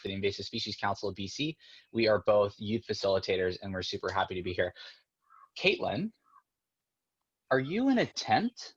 for the Invasive Species Council of BC. We are both youth facilitators, and we're super happy to be here. Katelyn, are you in a tent?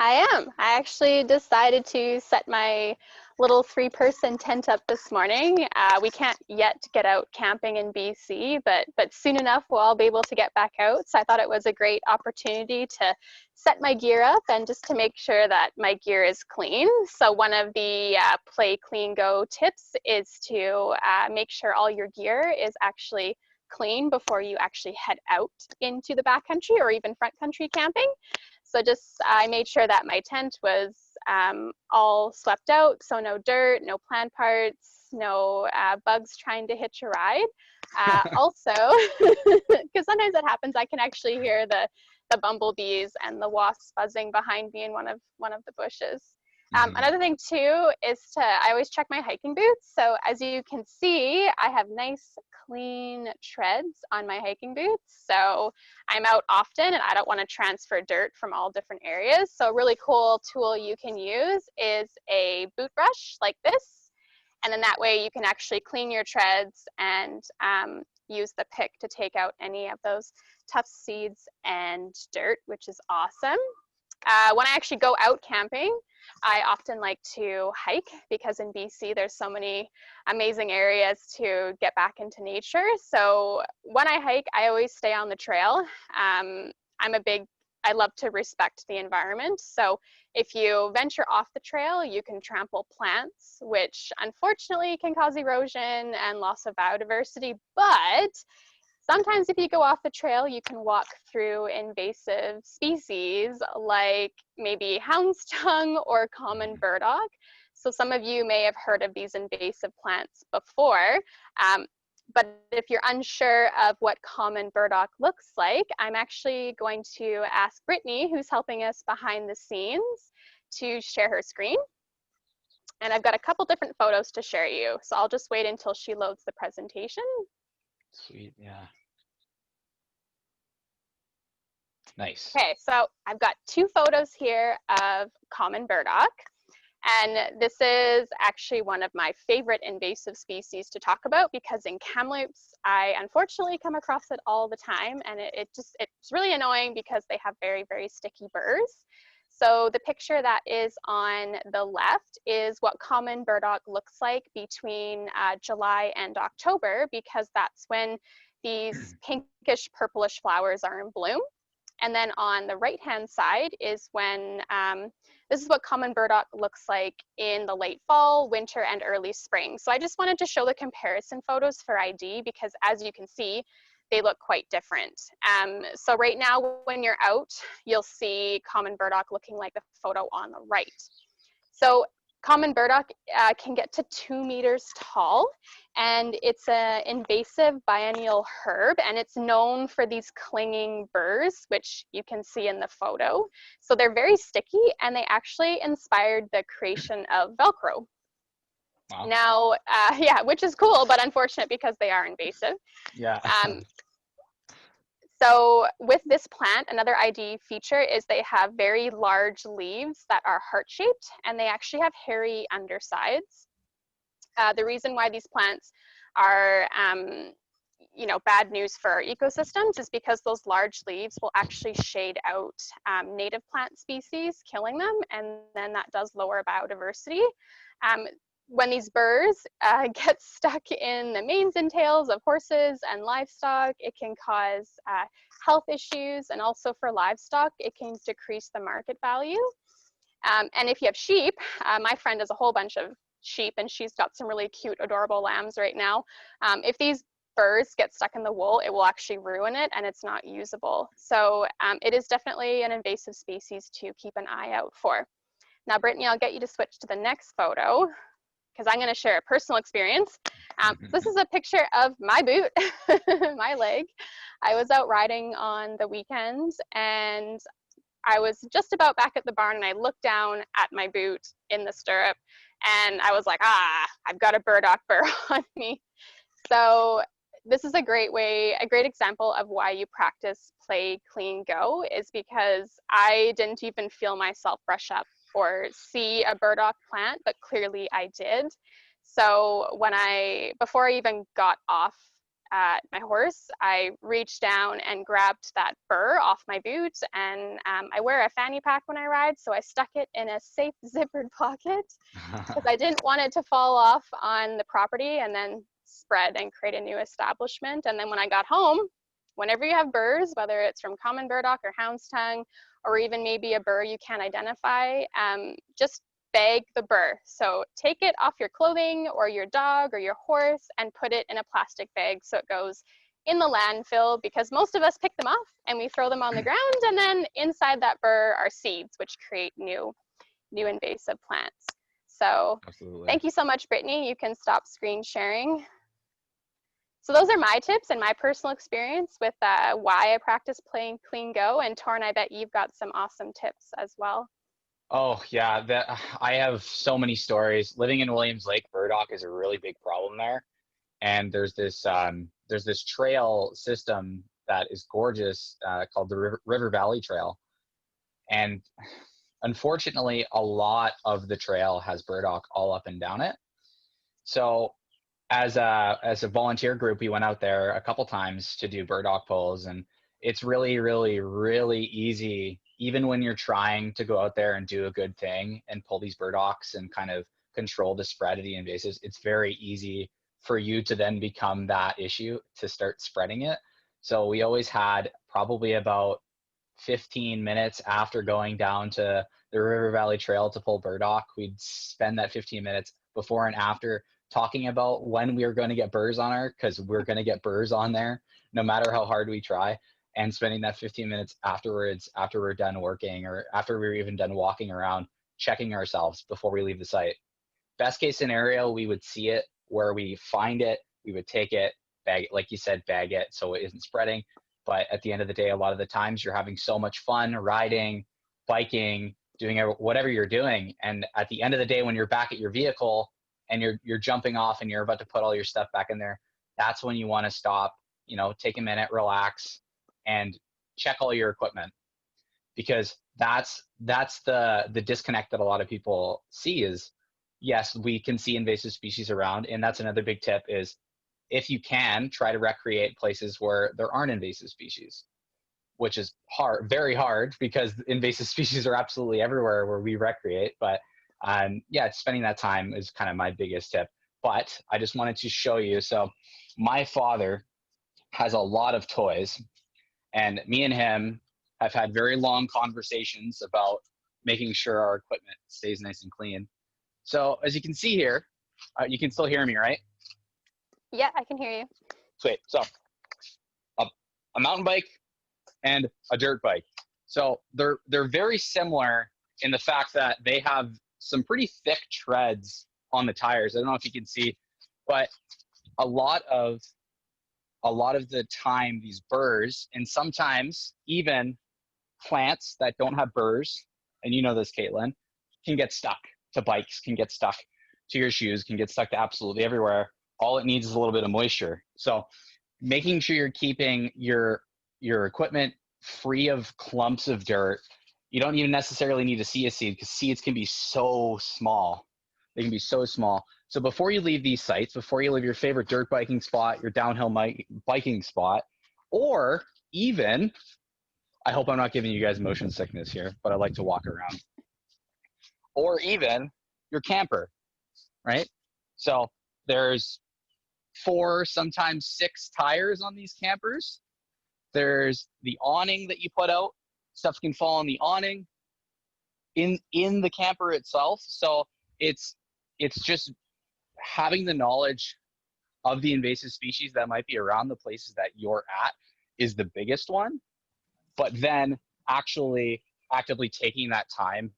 I am. I actually decided to set my little 3-person tent up this morning. We can't yet get out camping in BC, but soon enough we'll all be able to get back out. So I thought it was a great opportunity to set my gear up and just to make sure that my gear is clean. So one of the Play Clean Go tips is to make sure all your gear is actually clean before you actually head out into the backcountry or even front country camping. So I made sure that my tent was all swept out, so no dirt, no plant parts, no bugs trying to hitch a ride. Also, because sometimes it happens, I can actually hear the bumblebees and the wasps buzzing behind me in one of the bushes. Another thing too is I always check my hiking boots. So as you can see, I have nice clean treads on my hiking boots. So I'm out often and I don't want to transfer dirt from all different areas. So a really cool tool you can use is a boot brush like this. And then that way you can actually clean your treads and use the pick to take out any of those tough seeds and dirt, which is awesome. When I actually go out camping, I often like to hike because in BC there's so many amazing areas to get back into nature. So when I hike, I always stay on the trail. I love to respect the environment. So if you venture off the trail, you can trample plants, which unfortunately can cause erosion and loss of biodiversity, but sometimes if you go off the trail, you can walk through invasive species like maybe houndstong or common burdock. So some of you may have heard of these invasive plants before, but if you're unsure of what common burdock looks like, I'm actually going to ask Brittany, who's helping us behind the scenes, to share her screen. And I've got a couple different photos to share you. So I'll just wait until she loads the presentation. Sweet, yeah. Nice. Okay, so I've got 2 photos here of common burdock. And this is actually one of my favorite invasive species to talk about because in Kamloops, I unfortunately come across it all the time. And it's really annoying because they have very, very sticky burrs. So the picture that is on the left is what common burdock looks like between July and October, because that's when these pinkish purplish flowers are in bloom. And then on the right-hand side is when, this is what common burdock looks like in the late fall, winter, and early spring. So I just wanted to show the comparison photos for ID because as you can see, they look quite different. So right now when you're out, you'll see common burdock looking like the photo on the right. So common burdock can get to 2 meters tall, and it's an invasive biennial herb, and it's known for these clinging burrs, which you can see in the photo. So they're very sticky, and they actually inspired the creation of Velcro. Wow. Now, yeah, which is cool, but unfortunate because they are invasive. Yeah. So with this plant, another ID feature is they have very large leaves that are heart-shaped, and they actually have hairy undersides. The reason why these plants are bad news for our ecosystems is because those large leaves will actually shade out native plant species, killing them, and then that does lower biodiversity. When these burrs get stuck in the manes and tails of horses and livestock, it can cause health issues, and also for livestock, it can decrease the market value. And if you have sheep, my friend has a whole bunch of sheep, and she's got some really cute, adorable lambs right now. If these burrs get stuck in the wool, it will actually ruin it, and it's not usable. So it is definitely an invasive species to keep an eye out for. Now, Brittany, I'll get you to switch to the next photo, because I'm going to share a personal experience. This is a picture of my boot, my leg. I was out riding on the weekend, and I was just about back at the barn, and I looked down at my boot in the stirrup, and I was like, I've got a burdock burr on me. So this is a great example of why you practice Play Clean Go, is because I didn't even feel myself brush up or see a burdock plant, but clearly I did. So before I even got off at my horse, I reached down and grabbed that burr off my boot, and I wear a fanny pack when I ride, so I stuck it in a safe zippered pocket because I didn't want it to fall off on the property and then spread and create a new establishment. And then when I got home, whenever you have burrs, whether it's from common burdock or hound's tongue, or even maybe a burr you can't identify, just bag the burr. So take it off your clothing or your dog or your horse and put it in a plastic bag so it goes in the landfill, because most of us pick them off and we throw them on the ground, and then inside that burr are seeds which create new invasive plants. So Absolutely. thank you so much, Brittany. You can stop screen sharing. So those are my tips and my personal experience with why I practice playing Clean Go. And Torin, I bet you've got some awesome tips as well. Oh yeah, I have so many stories. Living in Williams Lake, burdock is a really big problem there, and there's this trail system that is gorgeous called the River Valley Trail, and unfortunately, a lot of the trail has burdock all up and down it. So as a volunteer group, we went out there a couple times to do burdock pulls, and it's really, really, really easy, even when you're trying to go out there and do a good thing and pull these burdocks and kind of control the spread of the invasives. It's very easy for you to then become that issue to start spreading it. So we always had probably about 15 minutes after going down to the River Valley Trail to pull burdock. We'd spend that 15 minutes before and after talking about when we were going to get burrs on her, because we're going to get burrs on there no matter how hard we try, and spending that 15 minutes afterwards, after we're done working or after we're even done walking around, checking ourselves before we leave the site. Best case scenario, we would see it where we find it, we would take it, bag it, like you said, bag it so it isn't spreading. But at the end of the day, a lot of the times you're having so much fun riding, biking, doing whatever you're doing. And at the end of the day, when you're back at your vehicle and you're jumping off and you're about to put all your stuff back in there, that's when you want to stop, take a minute, relax, and check all your equipment. Because that's the disconnect that a lot of people see is, yes, we can see invasive species around. And that's another big tip is, if you can, try to recreate places where there aren't invasive species, which is hard, very hard, because invasive species are absolutely everywhere where we recreate. But yeah, spending that time is kind of my biggest tip. But I just wanted to show you. So my father has a lot of toys, and me and him have had very long conversations about making sure our equipment stays nice and clean. So as you can see here, you can still hear me, right? Yeah, I can hear you. Sweet. So a mountain bike and a dirt bike. So they're very similar in the fact that they have some pretty thick treads on the tires. I don't know if you can see, but a lot of the time, these burrs, and sometimes even plants that don't have burrs, and you know this, Katelyn, can get stuck to bikes, can get stuck to your shoes, can get stuck to absolutely everywhere. All it needs is a little bit of moisture. So making sure you're keeping your equipment free of clumps of dirt. You don't even necessarily need to see a seed, because seeds can be so small. They can be so small. So before you leave these sites, before you leave your favorite dirt biking spot, your downhill biking spot, or even, I hope I'm not giving you guys motion sickness here, but I like to walk around, or even your camper, right? So there's 4, sometimes 6 tires on these campers. There's the awning that you put out. Stuff can fall on the awning in the camper itself. So it's just having the knowledge of the invasive species that might be around the places that you're at is the biggest one. But then actually actively taking that time,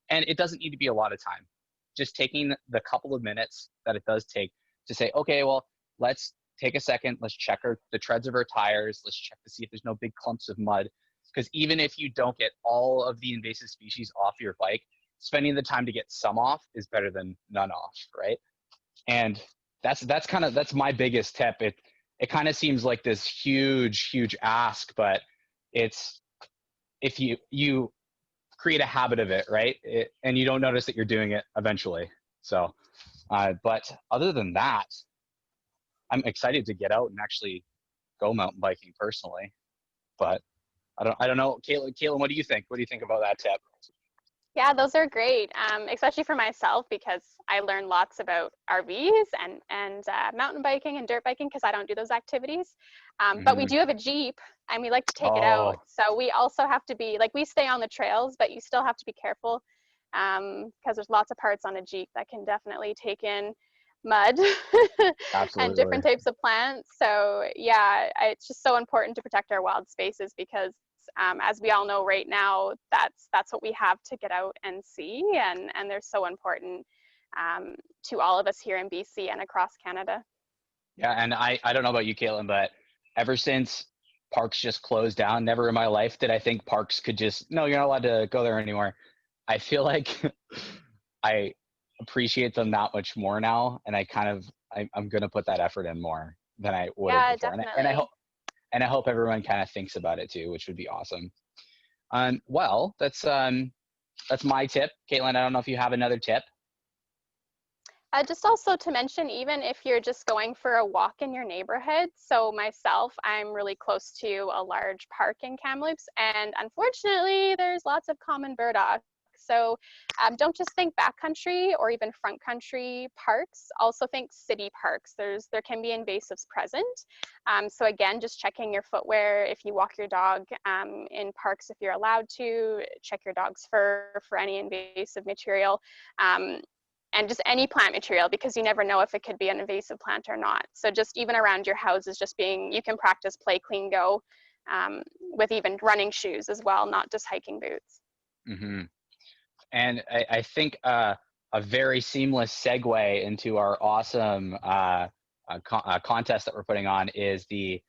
and it doesn't need to be a lot of time, just taking the couple of minutes that it does take to say, okay, well, let's take a second, let's check the treads of our tires, let's check to see if there's no big clumps of mud. Because even if you don't get all of the invasive species off your bike, spending the time to get some off is better than none off, right? And that's my biggest tip. It kind of seems like this huge ask, but it's, if you create a habit of it, right? And you don't notice that you're doing it eventually. So But other than that, I'm excited to get out and actually go mountain biking personally. But I don't know, Caitlin, what do you think? What do you think about that tip? Yeah, those are great, especially for myself because I learn lots about RVs and mountain biking and dirt biking because I don't do those activities. But we Hmm. do have a Jeep and we like to take it out. Oh, So we also have to be like we stay on the trails, but you still have to be careful because there's lots of parts on a Jeep that can definitely take in mud and absolutely. different types of plants. So yeah, it's just so important to protect our wild spaces because as we all know right now, that's what we have to get out and see, and they're so important to all of us here in BC and across Canada. Yeah, and I don't know about you, Caitlin, but ever since parks just closed down, never in my life did I think parks could just, no, you're not allowed to go there anymore. I feel like I appreciate them that much more now, and I'm gonna put that effort in more than I would have Yeah, before, and definitely. I hope everyone kind of thinks about it too, which would be awesome. Well, that's my tip, Caitlin. I don't know if you have another tip. Just also to mention, even if you're just going for a walk in your neighborhood. So myself, I'm really close to a large park in Kamloops, and unfortunately, there's lots of common burdock. So don't just think backcountry or even front country parks. Also think city parks. There can be invasives present. So again, just checking your footwear if you walk your dog in parks if you're allowed to. Check your dog's fur for any invasive material. Um, and just any plant material because you never know if it could be an invasive plant or not. So just even around your houses, just being, you can practice play, clean, go with even running shoes as well, not just hiking boots. Hmm. And I think a very seamless segue into our awesome contest that we're putting on is the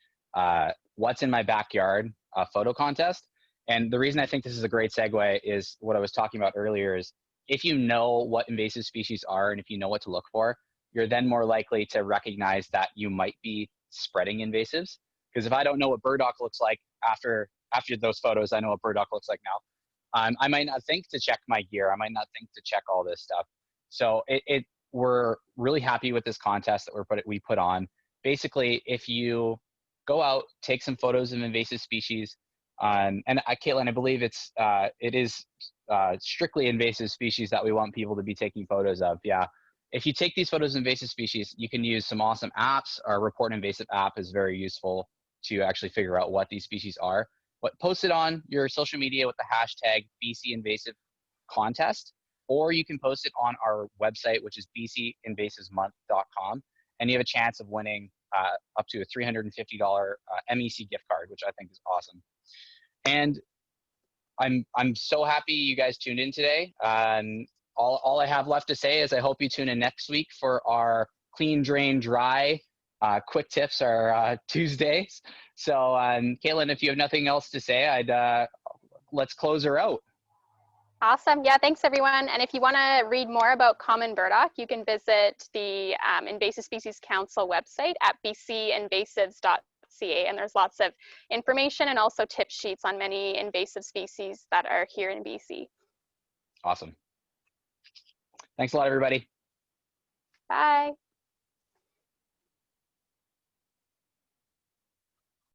What's in My Backyard photo contest. And the reason I think this is a great segue is what I was talking about earlier is if you know what invasive species are and if you know what to look for, you're then more likely to recognize that you might be spreading invasives. Because if I don't know what burdock looks like after those photos, I know what burdock looks like now. I might not think to check my gear. I might not think to check all this stuff. So we're really happy with this contest that we put on. Basically, if you go out, take some photos of invasive species, and Caitlin, I believe it is strictly invasive species that we want people to be taking photos of. Yeah. If you take these photos of invasive species, you can use some awesome apps. Our Report Invasive app is very useful to actually figure out what these species are. But post it on your social media with the hashtag BC Invasive Contest, or you can post it on our website, which is bcinvasivesmonth.com, and you have a chance of winning up to a $350 MEC gift card, which I think is awesome. And I'm so happy you guys tuned in today. All I have left to say is I hope you tune in next week for our clean, drain, dry quick tips are Tuesdays. So, Caitlin, if you have nothing else to say, let's close her out. Awesome. Yeah, thanks everyone. And if you want to read more about common burdock, you can visit the Invasive Species Council website at bcinvasives.ca. And there's lots of information and also tip sheets on many invasive species that are here in BC. Awesome. Thanks a lot, everybody. Bye.